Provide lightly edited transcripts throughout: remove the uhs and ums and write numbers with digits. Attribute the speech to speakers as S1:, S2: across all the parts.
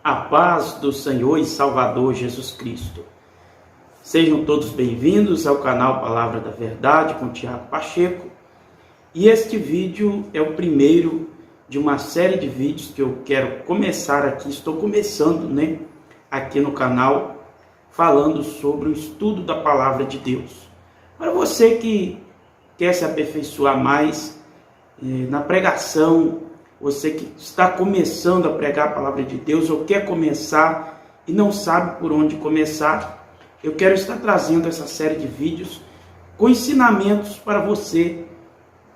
S1: A paz do Senhor e Salvador Jesus Cristo. Sejam todos bem-vindos ao canal Palavra da Verdade com Tiago Pacheco. E este vídeo é o primeiro de uma série de vídeos que eu quero começar aqui. Estou começando, aqui no canal, falando sobre o estudo da Palavra de Deus. Para você que quer se aperfeiçoar mais na pregação, você que está começando a pregar a Palavra de Deus ou quer começar e não sabe por onde começar, eu quero estar trazendo essa série de vídeos com ensinamentos para você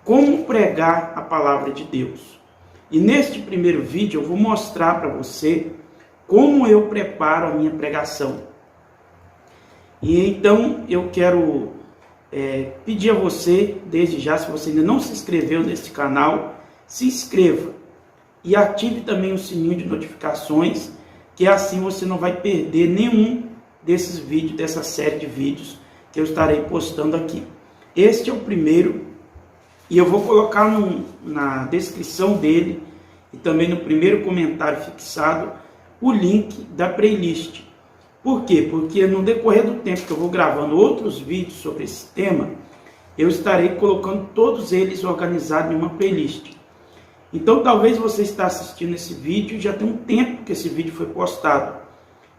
S1: como pregar a Palavra de Deus. E neste primeiro vídeo eu vou mostrar para você como eu preparo a minha pregação. E então eu quero pedir a você, desde já, se você ainda não se inscreveu neste canal, se inscreva e ative também o sininho de notificações, que assim você não vai perder nenhum desses vídeos, dessa série de vídeos que eu estarei postando aqui. Este é o primeiro e eu vou colocar na descrição dele e também no primeiro comentário fixado o link da playlist. Por quê? Porque no decorrer do tempo que eu vou gravando outros vídeos sobre esse tema, eu estarei colocando todos eles organizados em uma playlist. Então, talvez você está assistindo esse vídeo e já tem um tempo que esse vídeo foi postado.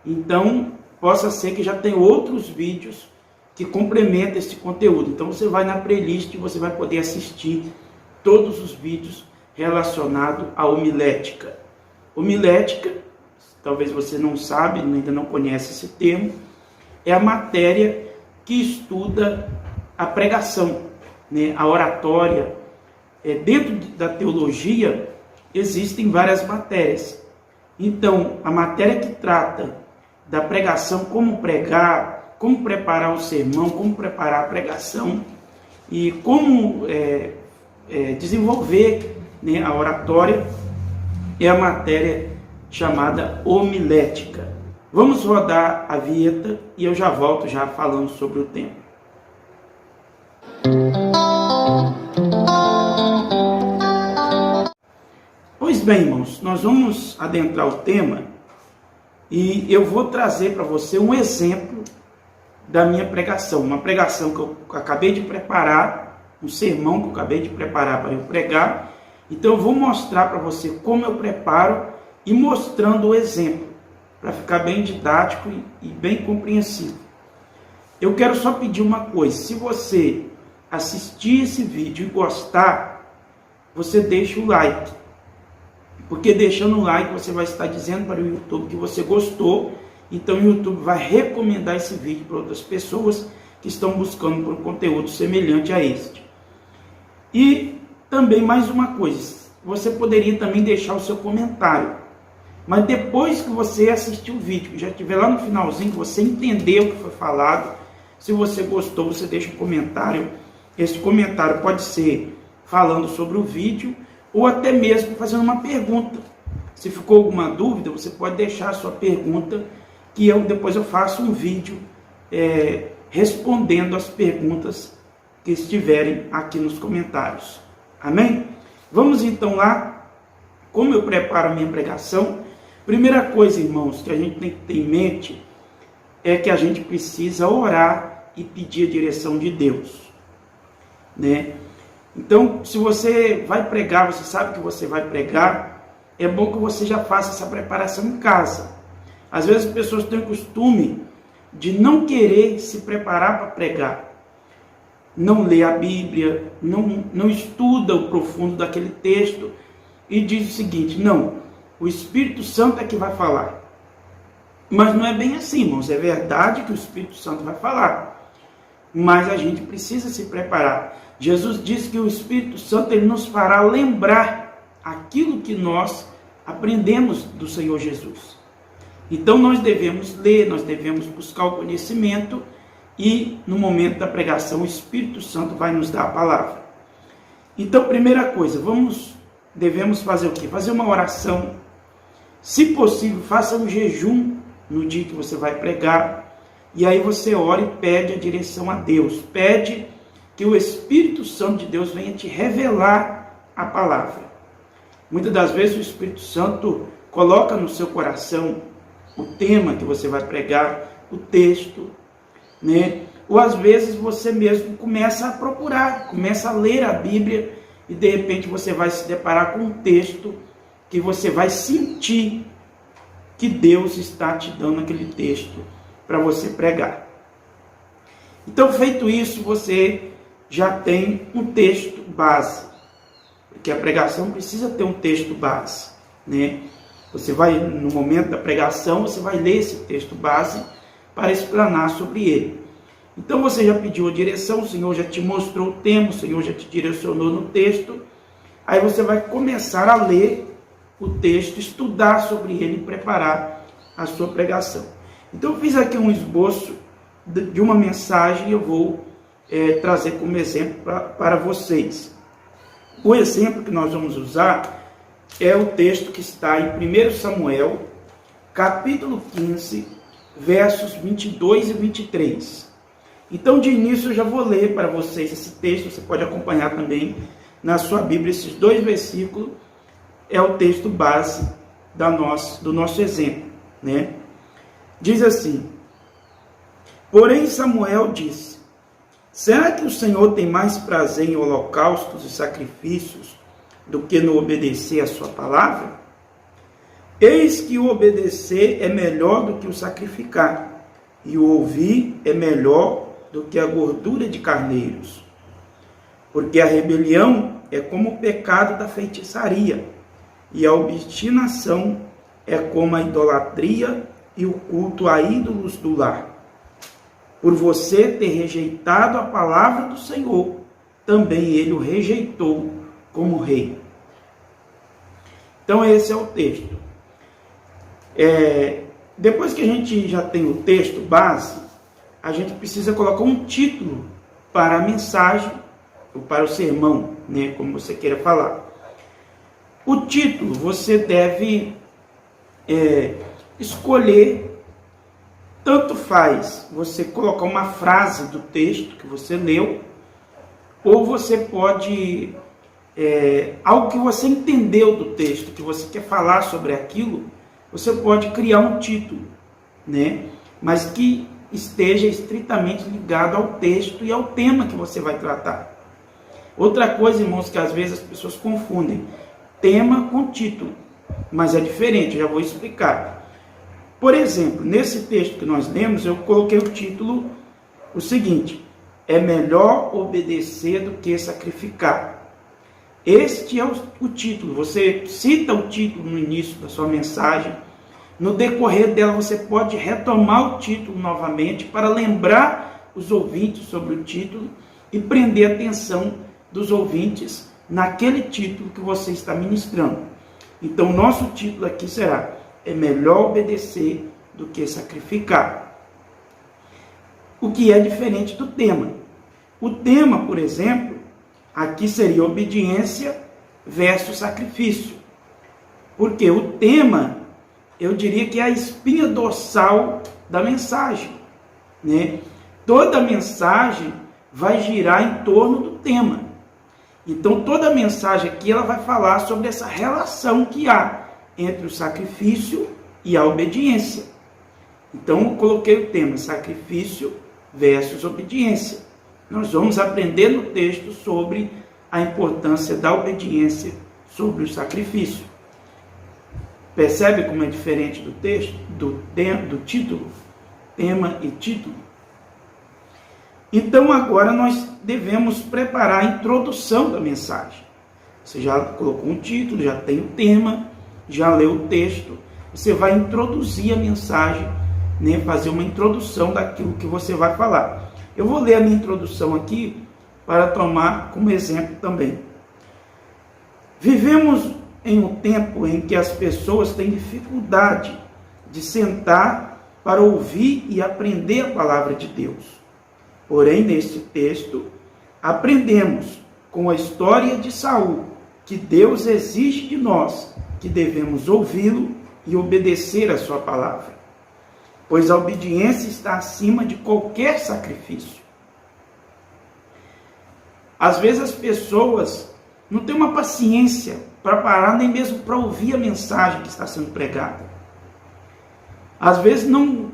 S1: Então, possa ser que já tem outros vídeos que complementam esse conteúdo. Então, você vai na playlist e você vai poder assistir todos os vídeos relacionados à homilética. Homilética, talvez você não sabe, ainda não conhece esse termo, é a matéria que estuda a pregação, a oratória. Dentro da teologia existem várias matérias. Então, a matéria que trata da pregação, como pregar, como preparar o sermão, como preparar a pregação e como desenvolver a oratória, é a matéria chamada homilética. Vamos rodar a vinheta e eu já volto falando sobre o tema. Pois bem, irmãos, nós vamos adentrar o tema e eu vou trazer para você um exemplo da minha pregação, uma pregação que eu acabei de preparar, um sermão que eu acabei de preparar para eu pregar. Então eu vou mostrar para você como eu preparo e mostrando o exemplo, para ficar bem didático e bem compreensível. Eu quero só pedir uma coisa: se você assistir esse vídeo e gostar, você deixa o like. Porque deixando o like, você vai estar dizendo para o YouTube que você gostou. Então o YouTube vai recomendar esse vídeo para outras pessoas que estão buscando por um conteúdo semelhante a este. E também mais uma coisa: você poderia também deixar o seu comentário. Mas depois que você assistir o vídeo, que já estiver lá no finalzinho, que você entendeu o que foi falado, se você gostou, você deixa um comentário. Esse comentário pode ser falando sobre o vídeo ou até mesmo fazendo uma pergunta. Se ficou alguma dúvida, você pode deixar a sua pergunta, que depois eu faço um vídeo respondendo as perguntas que estiverem aqui nos comentários. Amém? Vamos então lá, como eu preparo a minha pregação. Primeira coisa, irmãos, que a gente tem que ter em mente é que a gente precisa orar e pedir a direção de Deus, Então, se você vai pregar, você sabe que você vai pregar, é bom que você já faça essa preparação em casa. Às vezes as pessoas têm o costume de não querer se preparar para pregar. Não lê a Bíblia, não estuda o profundo daquele texto e diz o seguinte: não, o Espírito Santo é que vai falar. Mas não é bem assim, irmãos. É verdade que o Espírito Santo vai falar, mas a gente precisa se preparar. Jesus disse que o Espírito Santo ele nos fará lembrar aquilo que nós aprendemos do Senhor Jesus. Então nós devemos ler, nós devemos buscar o conhecimento e no momento da pregação o Espírito Santo vai nos dar a palavra. Então, primeira coisa, devemos fazer o quê? Fazer uma oração. Se possível, faça um jejum no dia que você vai pregar. E aí você ora e pede a direção a Deus. Pede que o Espírito Santo de Deus venha te revelar a palavra. Muitas das vezes o Espírito Santo coloca no seu coração o tema que você vai pregar, o texto, né? Ou às vezes você mesmo começa a procurar, começa a ler a Bíblia e de repente você vai se deparar com um texto que você vai sentir que Deus está te dando aquele texto para você pregar. Então, feito isso, você já tem um texto base, porque a pregação precisa ter um texto base, né? Você vai, no momento da pregação, você vai ler esse texto base para explanar sobre ele. Então você já pediu a direção, o Senhor já te mostrou o tema, o Senhor já te direcionou no texto. Aí você vai começar a ler o texto, estudar sobre ele e preparar a sua pregação. Então eu fiz aqui um esboço de uma mensagem e eu vou trazer como exemplo para vocês. O exemplo que nós vamos usar é o texto que está em 1 Samuel, capítulo 15, versos 22 e 23. Então, de início, eu já vou ler para vocês esse texto. Você pode acompanhar também na sua Bíblia. Esses 2 versículos é o texto base do nosso exemplo, né? Diz assim: porém Samuel disse: será que o Senhor tem mais prazer em holocaustos e sacrifícios do que no obedecer a sua palavra? Eis que o obedecer é melhor do que o sacrificar, e o ouvir é melhor do que a gordura de carneiros. Porque a rebelião é como o pecado da feitiçaria, e a obstinação é como a idolatria e o culto a ídolos do lar. Por você ter rejeitado a palavra do Senhor, também ele o rejeitou como rei. Então esse é o texto. Depois que a gente já tem o texto base, a gente precisa colocar um título para a mensagem, ou para o sermão, né, como você queira falar. O título você deve escolher, tanto faz você colocar uma frase do texto que você leu, ou você pode, algo que você entendeu do texto, que você quer falar sobre aquilo, você pode criar um título, né, mas que esteja estritamente ligado ao texto e ao tema que você vai tratar. Outra coisa, irmãos, que às vezes as pessoas confundem tema com título, mas é diferente, já vou explicar. Por exemplo, nesse texto que nós lemos, eu coloquei o título o seguinte: é melhor obedecer do que sacrificar. Este é o título. Você cita o título no início da sua mensagem. No decorrer dela, você pode retomar o título novamente para lembrar os ouvintes sobre o título e prender a atenção dos ouvintes naquele título que você está ministrando. Então, o nosso título aqui será: é melhor obedecer do que sacrificar. O que é diferente do tema. O tema, por exemplo, aqui seria obediência versus sacrifício. Porque o tema, eu diria que é a espinha dorsal da mensagem, né? Toda a mensagem vai girar em torno do tema. Então, toda a mensagem aqui ela vai falar sobre essa relação que há entre o sacrifício e a obediência. Então, eu coloquei o tema sacrifício versus obediência. Nós vamos aprender no texto sobre a importância da obediência sobre o sacrifício. Percebe como é diferente do texto, do título, tema e título? Então agora nós devemos preparar a introdução da mensagem. Você já colocou um título, já tem o tema, já leu o texto. Você vai introduzir a mensagem, né, fazer uma introdução daquilo que você vai falar. Eu vou ler a minha introdução aqui para tomar como exemplo também. Vivemos em um tempo em que as pessoas têm dificuldade de sentar para ouvir e aprender a palavra de Deus. Porém, neste texto, aprendemos com a história de Saul que Deus exige de nós que devemos ouvi-lo e obedecer a sua palavra, pois a obediência está acima de qualquer sacrifício. Às vezes as pessoas não têm uma paciência para parar, nem mesmo para ouvir a mensagem que está sendo pregada. Às vezes não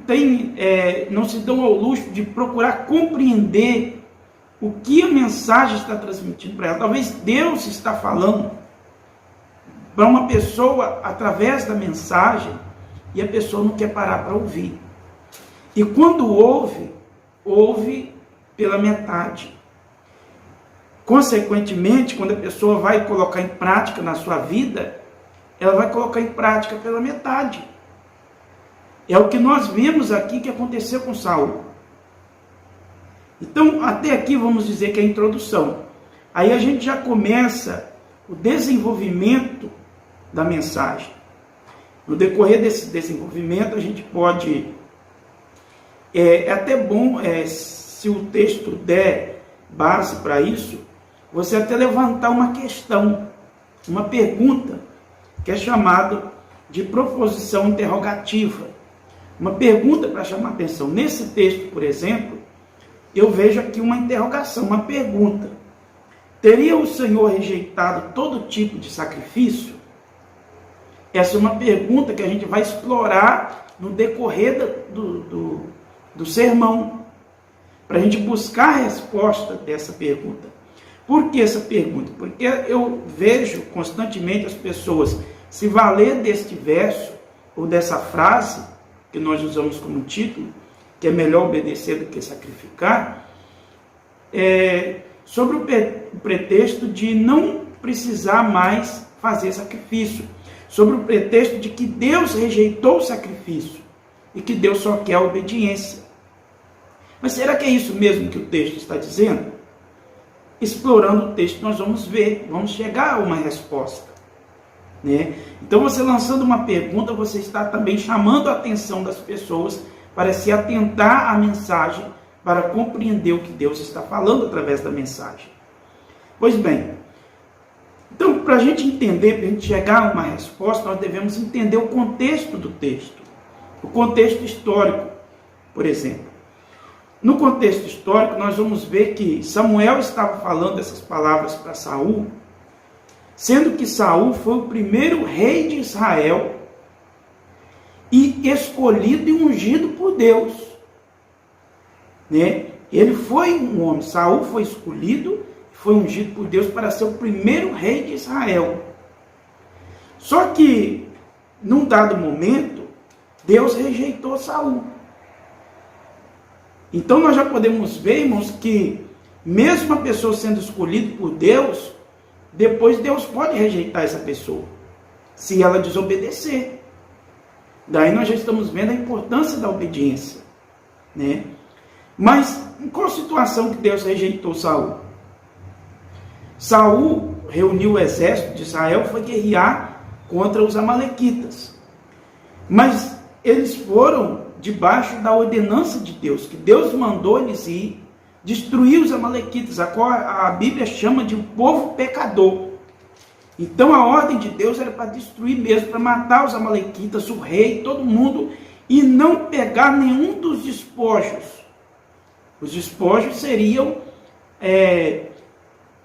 S1: se dão ao luxo de procurar compreender o que a mensagem está transmitindo para ela. Talvez Deus está falando para uma pessoa através da mensagem e a pessoa não quer parar para ouvir. E quando ouve pela metade. Consequentemente, quando a pessoa vai colocar em prática na sua vida, ela vai colocar em prática pela metade. É o que nós vemos aqui que aconteceu com Saul. Então, até aqui vamos dizer que é a introdução. Aí a gente já começa o desenvolvimento da mensagem. No decorrer desse desenvolvimento, a gente pode... É até bom, se o texto der base para isso, você até levantar uma questão, uma pergunta, que é chamado de proposição interrogativa. Uma pergunta para chamar a atenção. Nesse texto, por exemplo, eu vejo aqui uma interrogação, uma pergunta. Teria o Senhor rejeitado todo tipo de sacrifício? Essa é uma pergunta que a gente vai explorar no decorrer do sermão, para a gente buscar a resposta dessa pergunta. Por que essa pergunta? Porque eu vejo constantemente as pessoas se valer deste verso, ou dessa frase, que nós usamos como título, que é melhor obedecer do que sacrificar, sobre o pretexto de não precisar mais fazer sacrifício, sobre o pretexto de que Deus rejeitou o sacrifício e que Deus só quer a obediência. Mas será que é isso mesmo que o texto está dizendo? Explorando o texto, nós vamos ver, vamos chegar a uma resposta. Né? Então, você lançando uma pergunta, você está também chamando a atenção das pessoas para se atentar à mensagem, para compreender o que Deus está falando através da mensagem. Pois bem, então, para a gente entender, para a gente chegar a uma resposta, nós devemos entender o contexto do texto, o contexto histórico, por exemplo. No contexto histórico, nós vamos ver que Samuel estava falando essas palavras para Saul, sendo que Saul foi o primeiro rei de Israel e escolhido e ungido por Deus. Né? Ele foi um homem, Saul foi escolhido, foi ungido por Deus para ser o primeiro rei de Israel. Só que, num dado momento, Deus rejeitou Saul. Então nós já podemos ver, irmãos, que mesmo a pessoa sendo escolhida por Deus, depois Deus pode rejeitar essa pessoa, se ela desobedecer. Daí nós já estamos vendo a importância da obediência. Né? Mas em qual situação que Deus rejeitou Saul? Saul reuniu o exército de Israel e foi guerrear contra os amalequitas. Mas eles foram debaixo da ordenança de Deus, que Deus mandou eles ir destruir os amalequitas, a qual a Bíblia chama de um povo pecador. Então a ordem de Deus era para destruir mesmo, para matar os amalequitas, o rei, todo mundo, e não pegar nenhum dos despojos. Os despojos seriam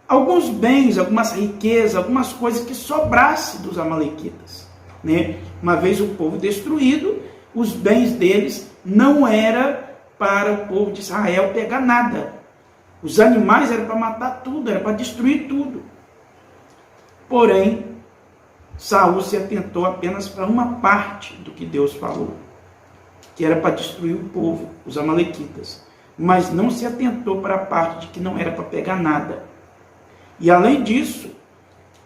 S1: alguns bens, algumas riquezas, algumas coisas que sobrasse dos amalequitas. Né? Uma vez o povo destruído, os bens deles não era para o povo de Israel pegar nada. Os animais eram para matar tudo, era para destruir tudo. Porém, Saul se atentou apenas para uma parte do que Deus falou, que era para destruir o povo, os amalequitas. Mas não se atentou para a parte de que não era para pegar nada. E além disso,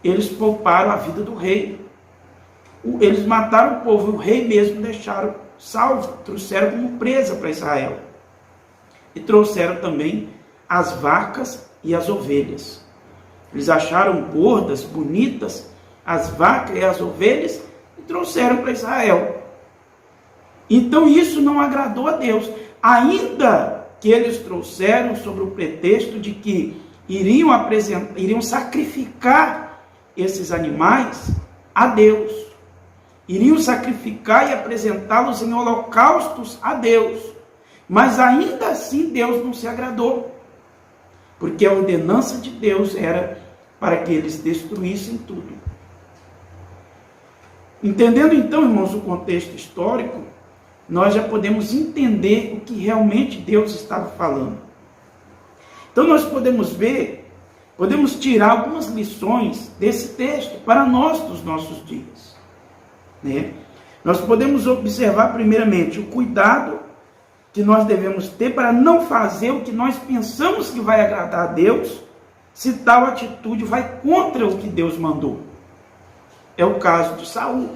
S1: eles pouparam a vida do rei. Eles mataram o povo, o rei mesmo deixaram salvo, trouxeram como presa para Israel. E trouxeram também as vacas e as ovelhas. Eles acharam gordas, bonitas, as vacas e as ovelhas e trouxeram para Israel. Então isso não agradou a Deus. Ainda que eles trouxeram sobre o pretexto de que iriam sacrificar esses animais a Deus. Iriam sacrificar e apresentá-los em holocaustos a Deus. Mas ainda assim Deus não se agradou. Porque a ordenança de Deus era para que eles destruíssem tudo. Entendendo então, irmãos, o contexto histórico, nós já podemos entender o que realmente Deus estava falando. Então nós podemos ver, podemos tirar algumas lições desse texto para nós dos nossos dias, né? Nós podemos observar primeiramente o cuidado que nós devemos ter para não fazer o que nós pensamos que vai agradar a Deus, se tal atitude vai contra o que Deus mandou. É o caso de Saul.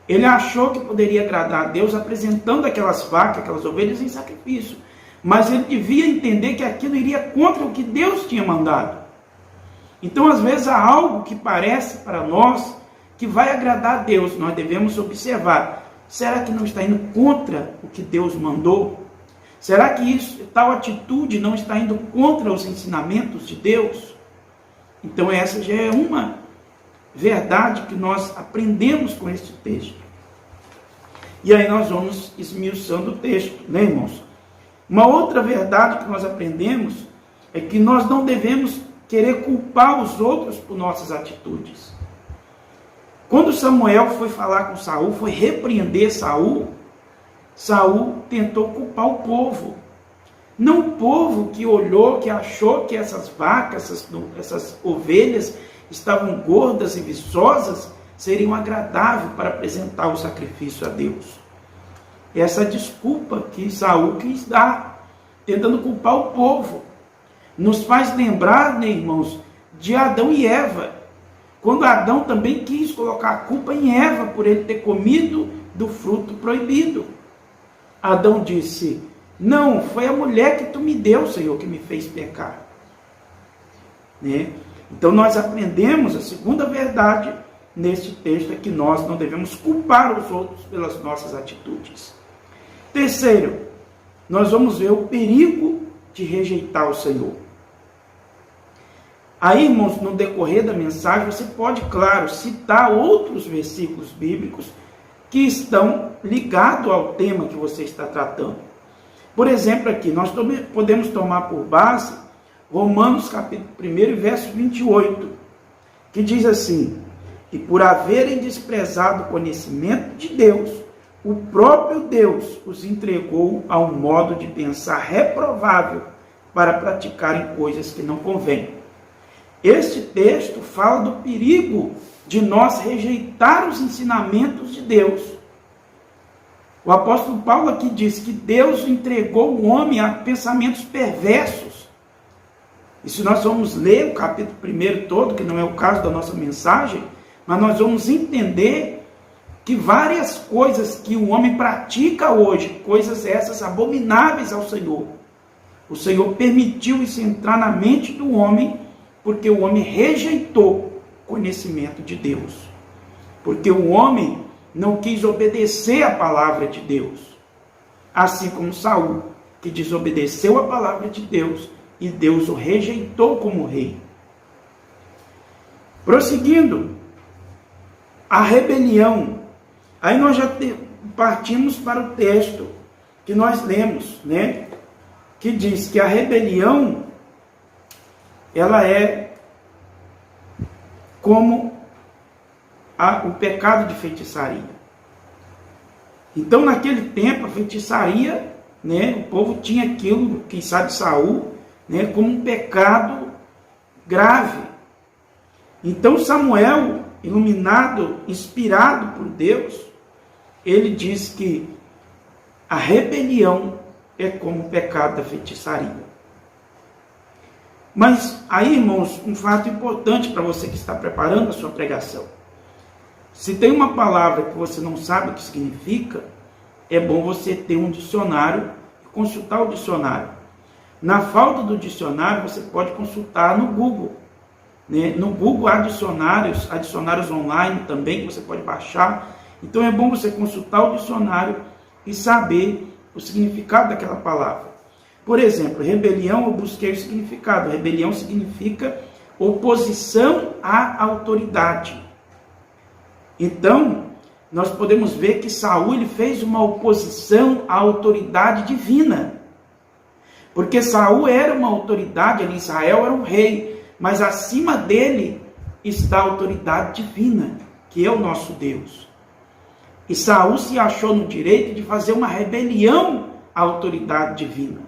S1: Ele achou que poderia agradar a Deus apresentando aquelas vacas, aquelas ovelhas em sacrifício. Mas ele devia entender que aquilo iria contra o que Deus tinha mandado. Então, às vezes, há algo que parece para nós que vai agradar a Deus. Nós devemos observar. Será que não está indo contra o que Deus mandou? Será que tal atitude não está indo contra os ensinamentos de Deus? Então, essa já é uma verdade que nós aprendemos com este texto. E aí nós vamos esmiuçando o texto, né, irmãos? Uma outra verdade que nós aprendemos é que nós não devemos querer culpar os outros por nossas atitudes. Quando Samuel foi falar com Saul, foi repreender Saul, Saul tentou culpar o povo. Não o povo que olhou, que achou que essas vacas, essas ovelhas estavam gordas e viçosas, seriam agradáveis para apresentar o sacrifício a Deus. Essa desculpa que Saul quis dar, tentando culpar o povo, nos faz lembrar, né, irmãos, de Adão e Eva. Quando Adão também quis colocar a culpa em Eva por ele ter comido do fruto proibido. Adão disse: não, foi a mulher que tu me deu, Senhor, que me fez pecar. Né? Então nós aprendemos a segunda verdade neste texto, é que nós não devemos culpar os outros pelas nossas atitudes. Terceiro, nós vamos ver o perigo de rejeitar o Senhor. Aí, irmãos, no decorrer da mensagem, você pode, claro, citar outros versículos bíblicos que estão ligados ao tema que você está tratando. Por exemplo, aqui, nós podemos tomar por base Romanos capítulo 1, verso 28, que diz assim: e por haverem desprezado o conhecimento de Deus, o próprio Deus os entregou a um modo de pensar reprovável para praticarem coisas que não convêm. Este texto fala do perigo de nós rejeitar os ensinamentos de Deus. O apóstolo Paulo aqui diz que Deus entregou o homem a pensamentos perversos. E se nós vamos ler o capítulo 1 todo, que não é o caso da nossa mensagem, mas nós vamos entender que várias coisas que o homem pratica hoje, coisas essas abomináveis ao Senhor, o Senhor permitiu isso entrar na mente do homem, porque o homem rejeitou o conhecimento de Deus. Porque o homem não quis obedecer à palavra de Deus. Assim como Saul, que desobedeceu a palavra de Deus, e Deus o rejeitou como rei. Prosseguindo, a rebelião. Aí nós já partimos para o texto que nós lemos, né? Que diz que a rebelião, ela é como o pecado de feitiçaria. Então, naquele tempo, a feitiçaria, né, o povo tinha aquilo, quem sabe Saul, né, como um pecado grave. Então, Samuel, iluminado, inspirado por Deus, ele diz que a rebelião é como o pecado da feitiçaria. Mas aí, irmãos, um fato importante para você que está preparando a sua pregação. Se tem uma palavra que você não sabe o que significa, é bom você ter um dicionário e consultar o dicionário. Na falta do dicionário, você pode consultar no Google. Né? No Google há dicionários online também, que você pode baixar. Então é bom você consultar o dicionário e saber o significado daquela palavra. Por exemplo, rebelião, eu busquei o significado. Rebelião significa oposição à autoridade. Então, nós podemos ver que Saul ele fez uma oposição à autoridade divina. Porque Saul era uma autoridade, ali em Israel era um rei, mas acima dele está a autoridade divina, que é o nosso Deus. E Saul se achou no direito de fazer uma rebelião à autoridade divina,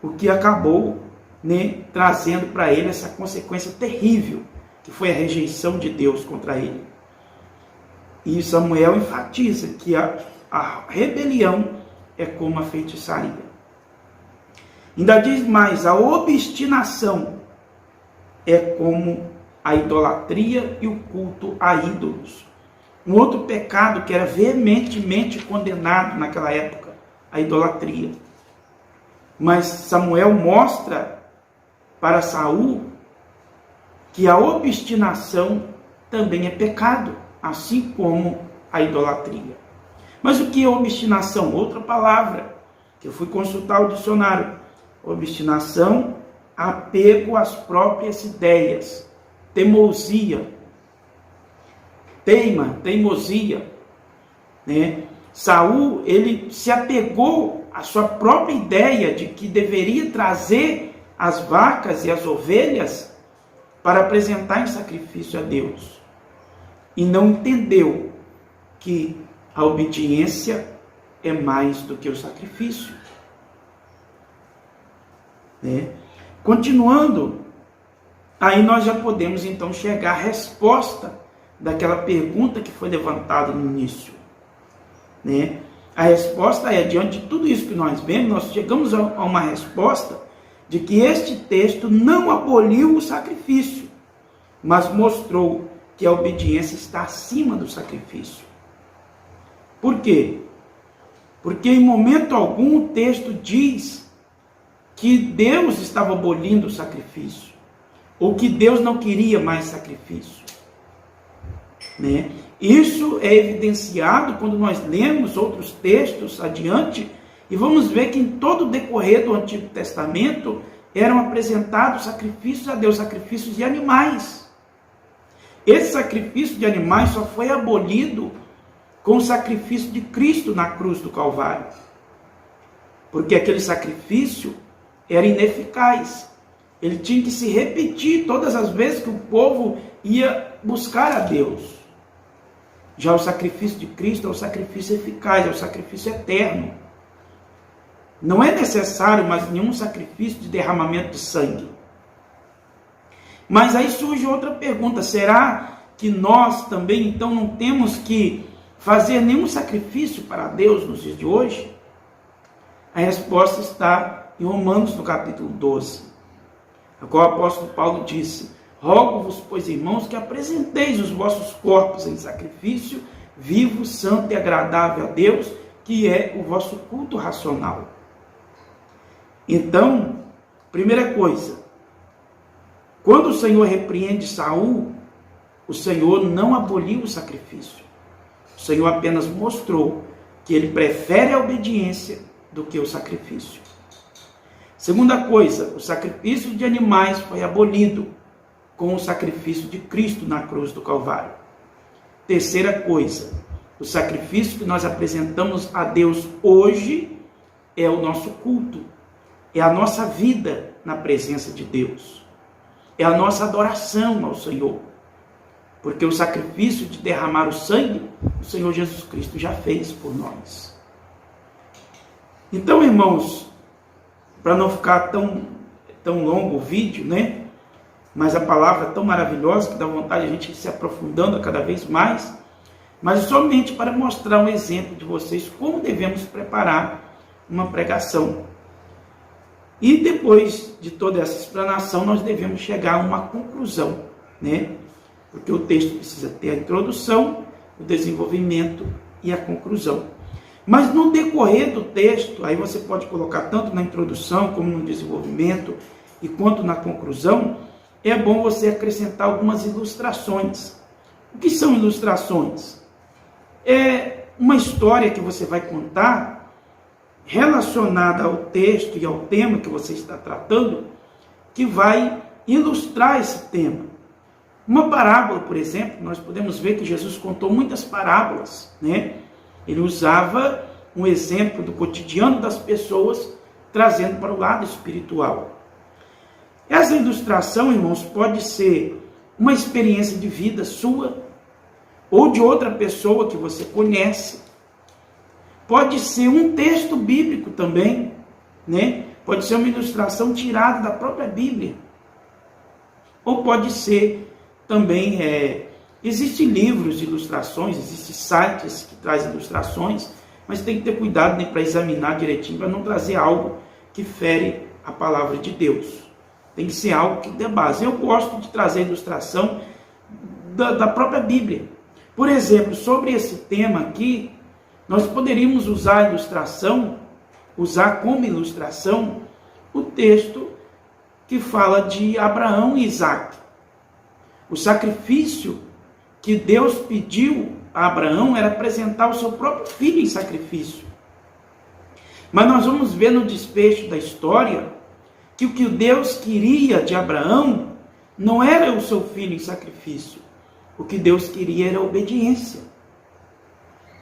S1: o que acabou, trazendo para ele essa consequência terrível, que foi a rejeição de Deus contra ele. E Samuel enfatiza que a rebelião é como a feitiçaria. Ainda diz mais, a obstinação é como a idolatria e o culto a ídolos. Um outro pecado que era veementemente condenado naquela época, a idolatria. Mas Samuel mostra para Saul que a obstinação também é pecado, assim como a idolatria. Mas o que é obstinação? Outra palavra, que eu fui consultar o dicionário. Obstinação, apego às próprias ideias, teimosia, teimosia, Saul, ele se apegou à sua própria ideia de que deveria trazer as vacas e as ovelhas para apresentar em sacrifício a Deus. E não entendeu que a obediência é mais do que o sacrifício. Continuando, aí nós já podemos então chegar à resposta daquela pergunta que foi levantada no início. A resposta é, diante de tudo isso que nós vemos, nós chegamos a uma resposta de que este texto não aboliu o sacrifício, mas mostrou que a obediência está acima do sacrifício. Por quê? Porque em momento algum o texto diz que Deus estava abolindo o sacrifício, ou que Deus não queria mais sacrifício. Isso é evidenciado quando nós lemos outros textos adiante, e vamos ver que em todo o decorrer do Antigo Testamento eram apresentados sacrifícios a Deus, sacrifícios de animais. Esse sacrifício de animais só foi abolido com o sacrifício de Cristo na cruz do Calvário. Porque aquele sacrifício era ineficaz. Ele tinha que se repetir todas as vezes que o povo ia buscar a Deus. Já o sacrifício de Cristo é o sacrifício eficaz, é o sacrifício eterno. Não é necessário mais nenhum sacrifício de derramamento de sangue. Mas aí surge outra pergunta: será que nós também então não temos que fazer nenhum sacrifício para Deus nos dias de hoje? A resposta está em Romanos, no capítulo 12, a qual o apóstolo Paulo disse: rogo-vos, pois, irmãos, que apresenteis os vossos corpos em sacrifício vivo, santo e agradável a Deus, que é o vosso culto racional. Então, primeira coisa, quando o Senhor repreende Saul, o Senhor não aboliu o sacrifício. O Senhor apenas mostrou que ele prefere a obediência do que o sacrifício. Segunda coisa, o sacrifício de animais foi abolido com o sacrifício de Cristo na cruz do Calvário. Terceira coisa, o sacrifício que nós apresentamos a Deus hoje é o nosso culto, é a nossa vida na presença de Deus, é a nossa adoração ao Senhor, porque o sacrifício de derramar o sangue, o Senhor Jesus Cristo já fez por nós. Então, irmãos, para não ficar tão longo o vídeo, mas a palavra é tão maravilhosa que dá vontade de a gente ir se aprofundando cada vez mais, mas somente para mostrar um exemplo de vocês como devemos preparar uma pregação. E depois de toda essa explanação, nós devemos chegar a uma conclusão, Porque o texto precisa ter a introdução, o desenvolvimento e a conclusão. Mas no decorrer do texto, aí você pode colocar tanto na introdução como no desenvolvimento e quanto na conclusão, é bom você acrescentar algumas ilustrações. O que são ilustrações? É uma história que você vai contar relacionada ao texto e ao tema que você está tratando, que vai ilustrar esse tema. Uma parábola, por exemplo, nós podemos ver que Jesus contou muitas parábolas, Ele usava um exemplo do cotidiano das pessoas, trazendo para o lado espiritual. Essa ilustração, irmãos, pode ser uma experiência de vida sua, ou de outra pessoa que você conhece. Pode ser um texto bíblico também, né? Pode ser uma ilustração tirada da própria Bíblia. Ou pode ser também, existem livros de ilustrações, existem sites que trazem ilustrações, mas tem que ter cuidado, né, para examinar direitinho, para não trazer algo que fere a palavra de Deus. Tem que ser algo que dê base. Eu gosto de trazer ilustração da própria Bíblia. Por exemplo, sobre esse tema aqui, nós poderíamos usar como ilustração o texto que fala de Abraão e Isaac. O sacrifício que Deus pediu a Abraão era apresentar o seu próprio filho em sacrifício. Mas nós vamos ver no desfecho da história que o que Deus queria de Abraão não era o seu filho em sacrifício. O que Deus queria era a obediência.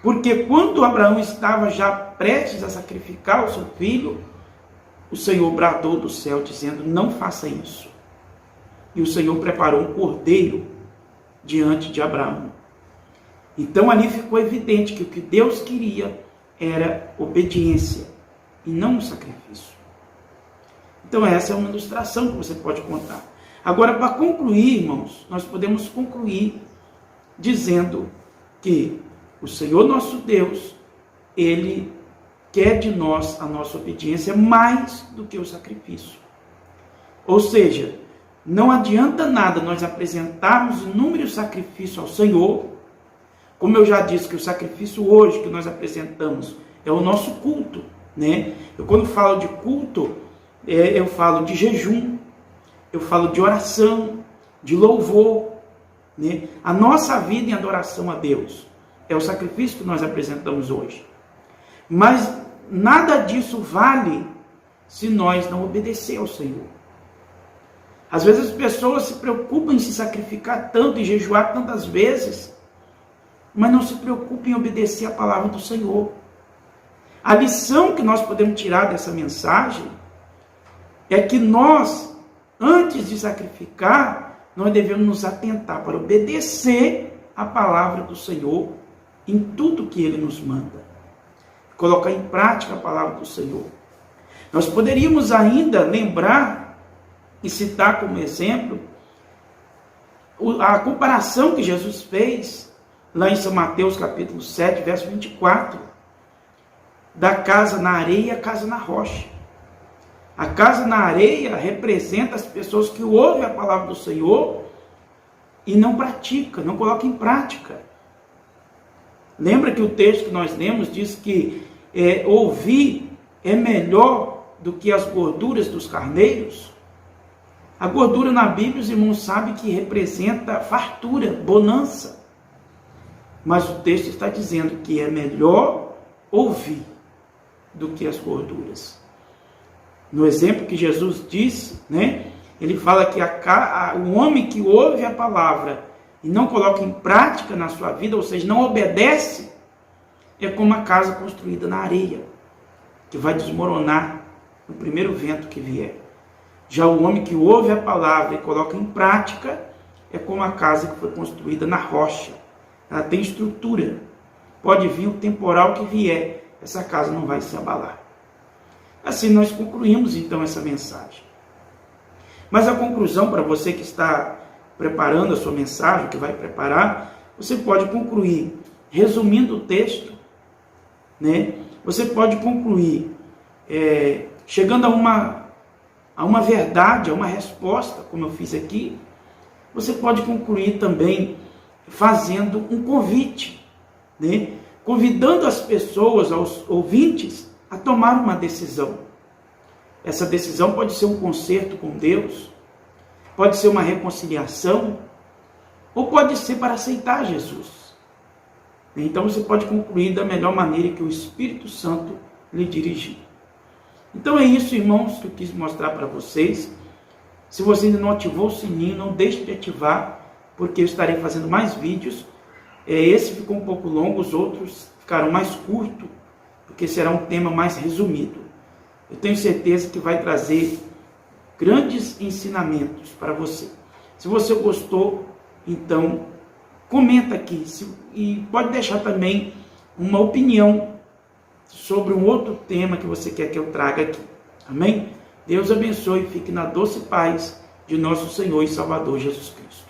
S1: Porque quando Abraão estava já prestes a sacrificar o seu filho, o Senhor bradou do céu dizendo: não faça isso. E o Senhor preparou um cordeiro diante de Abraão. Então ali ficou evidente que o que Deus queria era obediência e não um sacrifício. Então essa é uma ilustração que você pode contar. Agora, para concluir, irmãos, nós podemos concluir dizendo que o Senhor nosso Deus, Ele quer de nós a nossa obediência mais do que o sacrifício. Ou seja, não adianta nada nós apresentarmos inúmeros sacrifícios ao Senhor. Como eu já disse, que o sacrifício hoje que nós apresentamos é o nosso culto, né? Eu, quando falo de culto, eu falo de jejum, eu falo de oração, de louvor, né? A nossa vida em adoração a Deus é o sacrifício que nós apresentamos hoje. Mas nada disso vale se nós não obedecer ao Senhor. Às vezes as pessoas se preocupam em se sacrificar tanto e jejuar tantas vezes, mas não se preocupam em obedecer a palavra do Senhor. A lição que nós podemos tirar dessa mensagem é que nós, antes de sacrificar, nós devemos nos atentar para obedecer a palavra do Senhor em tudo que Ele nos manda. Colocar em prática a palavra do Senhor. Nós poderíamos ainda lembrar e citar como exemplo a comparação que Jesus fez lá em São Mateus capítulo 7, verso 24, da casa na areia e a casa na rocha. A casa na areia representa as pessoas que ouvem a palavra do Senhor e não praticam, não colocam em prática. Lembra que o texto que nós lemos diz que ouvir é melhor do que as gorduras dos carneiros? A gordura na Bíblia, os irmãos sabem que representa fartura, bonança. Mas o texto está dizendo que é melhor ouvir do que as gorduras. No exemplo que Jesus disse, né, ele fala que o homem que ouve a palavra e não coloca em prática na sua vida, ou seja, não obedece, é como uma casa construída na areia, que vai desmoronar no primeiro vento que vier. Já o homem que ouve a palavra e coloca em prática, é como a casa que foi construída na rocha. Ela tem estrutura. Pode vir o temporal que vier, essa casa não vai se abalar. Assim nós concluímos então essa mensagem. Mas a conclusão para você que está preparando a sua mensagem, que vai preparar, você pode concluir, resumindo o texto, né? Você pode concluir chegando a uma verdade, a uma resposta, como eu fiz aqui. Você pode concluir também fazendo um convite, né? Convidando as pessoas, aos ouvintes, a tomar uma decisão. Essa decisão pode ser um concerto com Deus, pode ser uma reconciliação, ou pode ser para aceitar Jesus. Então você pode concluir da melhor maneira que o Espírito Santo lhe dirigir. Então é isso, irmãos, que eu quis mostrar para vocês. Se você ainda não ativou o sininho, não deixe de ativar, porque eu estarei fazendo mais vídeos. Esse ficou um pouco longo, os outros ficaram mais curtos, porque será um tema mais resumido. Eu tenho certeza que vai trazer grandes ensinamentos para você. Se você gostou, então comenta aqui e pode deixar também uma opinião sobre um outro tema que você quer que eu traga aqui. Amém? Deus abençoe e fique na doce paz de nosso Senhor e Salvador Jesus Cristo.